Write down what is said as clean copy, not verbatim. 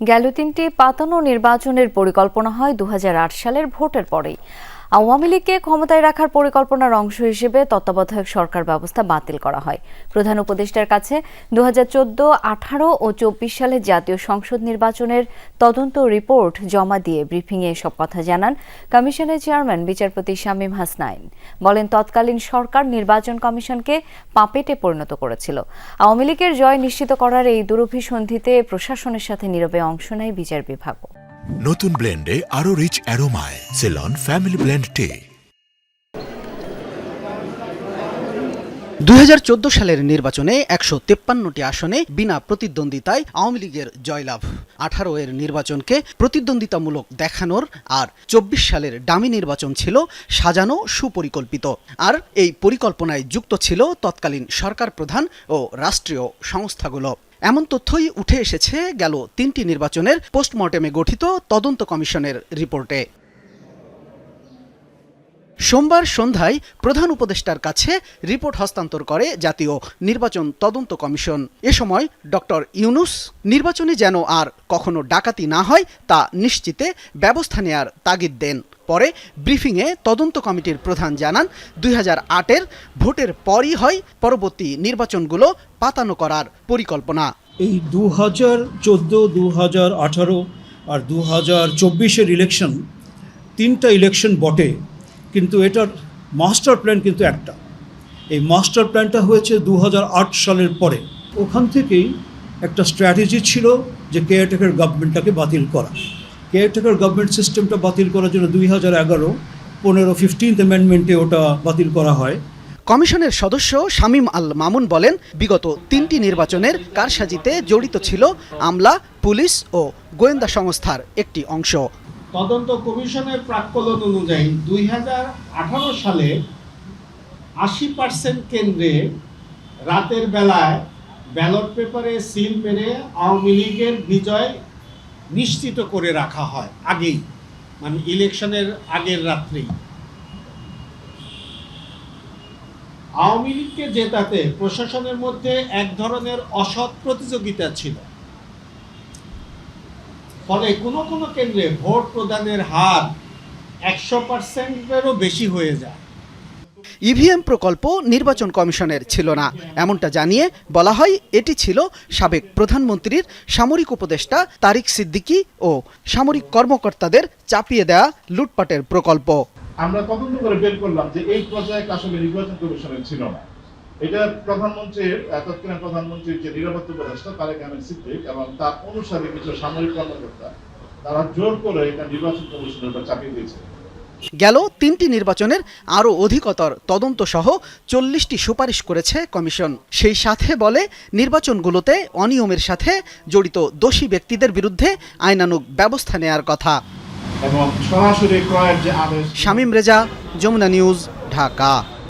গেল তিনটি পাতানো নির্বাচনের পরিকল্পনা হয় ২০০৮ সালের ভোটের পরেই। আওয়ামী লীগকে ক্ষমতায় রাখার পরিকল্পনার অংশ হিসেবে তত্ত্বাবধায়ক সরকার ব্যবস্থা বাতিল করা হয়। প্রধান উপদেষ্টার কাছে ২০১৪, ১৮ ও ২৪ সালে জাতীয় সংসদ নির্বাচনের তদন্ত রিপোর্ট জমা দিয়ে ব্রিফিংয়ে এসব কথা জানান কমিশনের চেয়ারম্যান বিচারপতি শামীম হাসনাইন। বলেন, তৎকালীন সরকার নির্বাচন কমিশনকে পাপেটে পরিণত করেছিল। আওয়ামী লীগের জয় নিশ্চিত করার এই দুরভিসন্ধিতে প্রশাসনের সাথে নীরবে অংশ নেয় বিচার বিভাগ। নতুন ব্লেন্ডে আরো রিচ অ্যারোমায় সেলন ফ্যামিলি ব্লেন্ড টে। ২০১৪ সালের নির্বাচনে ১৫৩টি আসনে বিনা প্রতিদ্বন্দ্বিতায় আওয়ামী লীগের জয়লাভ। ১৮ এর নির্বাচনকে প্রতিদ্বন্দ্বিতামূলক দেখানোর আর ২৪ সালের ডামি নির্বাচন ছিল সাজানো, সুপরিকল্পিত। আর এই পরিকল্পনায় যুক্ত ছিল তৎকালীন সরকার প্রধান ও রাষ্ট্রীয় সংস্থাগুলো। এমন তথ্যই উঠে এসেছে গেল তিনটি নির্বাচনের পোস্টমর্টেমে গঠিত তদন্ত কমিশনের রিপোর্টে। সোমবার সন্ধ্যায় প্রধান উপদেষ্টার কাছে রিপোর্ট হস্তান্তর করে জাতীয় নির্বাচন তদন্ত কমিশন। এ সময় ডক্টর ইউনূস নির্বাচনে যেন আর কখনো ডাকাতি না হয় তা নিশ্চিতে ব্যবস্থা নেয়ার তাগিদ দেন। পরে ব্রিফিংয়ে তদন্ত কমিটির প্রধান জানান, ২০০৮-এর ভোটের পরই হয় পরবর্তী নির্বাচনগুলো পাতানো করার পরিকল্পনা। এই ২০১৪, ২০১৮ আর ২০২৪-এর ইলেকশন, তিনটা ইলেকশন বটে, কিন্তু এটার মাস্টার প্ল্যান কিন্তু একটা। এই মাস্টার প্ল্যানটা হয়েছে ২০০৮ সালের পরে। ওখান থেকেই একটা স্ট্র্যাটেজি ছিল যে কেয়ারটেকার গভর্নমেন্টটাকে বাতিল করা। কেয়ারটেকার গভর্নমেন্ট সিস্টেমটা বাতিল করার জন্য ২০১১, ১৫, 15th অ্যামেন্ডমেন্টে ওটা বাতিল করা হয়। কমিশনের সদস্য শামীম আল মামুন বলেন, বিগত তিনটি নির্বাচনের কারসাজিতে জড়িত ছিল আমলা, পুলিশ ও গোয়েন্দা সংস্থার একটি অংশ। তদন্ত কমিশনের প্রাক্কলন অনুযায়ী ২০১৮ সালে ৮০% কেন্দ্রে রাতের বেলায় ব্যালট পেপারে সিল মেরে আওয়ামী লীগের বিজয় নিশ্চিত করে রাখা হয় আগেই, মানে ইলেকশনের আগের রাত্রেই। আওয়ামী লীগকে জেতাতে প্রশাসনের মধ্যে এক ধরনের অসৎ প্রতিযোগিতা ছিল, ফলে কোনো কোনো কেন্দ্রে ভোট প্রদানের হার ১০০%-এরও বেশি হয়ে যায়। ইভিএম প্রকল্প নির্বাচন কমিশনের ছিল না, এমনটা জানিয়ে বলা হয় এটি ছিল সাবেক প্রধানমন্ত্রীর সামরিক উপদেষ্টা তারিক সিদ্দিকী ও সামরিক কর্মকর্তাদের চাপিয়ে দেয়া লুটপাটের প্রকল্প। আমরা তদন্ত করে বের করলাম যে এই প্রজেক্ট আসলে নির্বাচন কমিশনের ছিল না। এটা তৎকালীন প্রধানমন্ত্রীর যে নিরাপত্তা উপদেষ্টা তারেক আহমেদ সিদ্দিক এবং তার অনুসারী কিছু সামরিক কর্মকর্তা, তারা জোর করে এটা নির্বাচন কমিশনের উপর চাপিয়ে দিয়েছে। গেল তিনটি নির্বাচনের আরও অধিকতর তদন্ত সহ ৪০টি সুপারিশ করেছে কমিশন। সেই সাথে বলে, নির্বাচনগুলোতে অনিয়মের সাথে জড়িত দোষী ব্যক্তিদের বিরুদ্ধে আইনানুগ ব্যবস্থা নেয়ার কথা। এবং সরাসরি ক্রয়ের যে আদেশ। শামীম রেজা, যমুনা নিউজ, ঢাকা।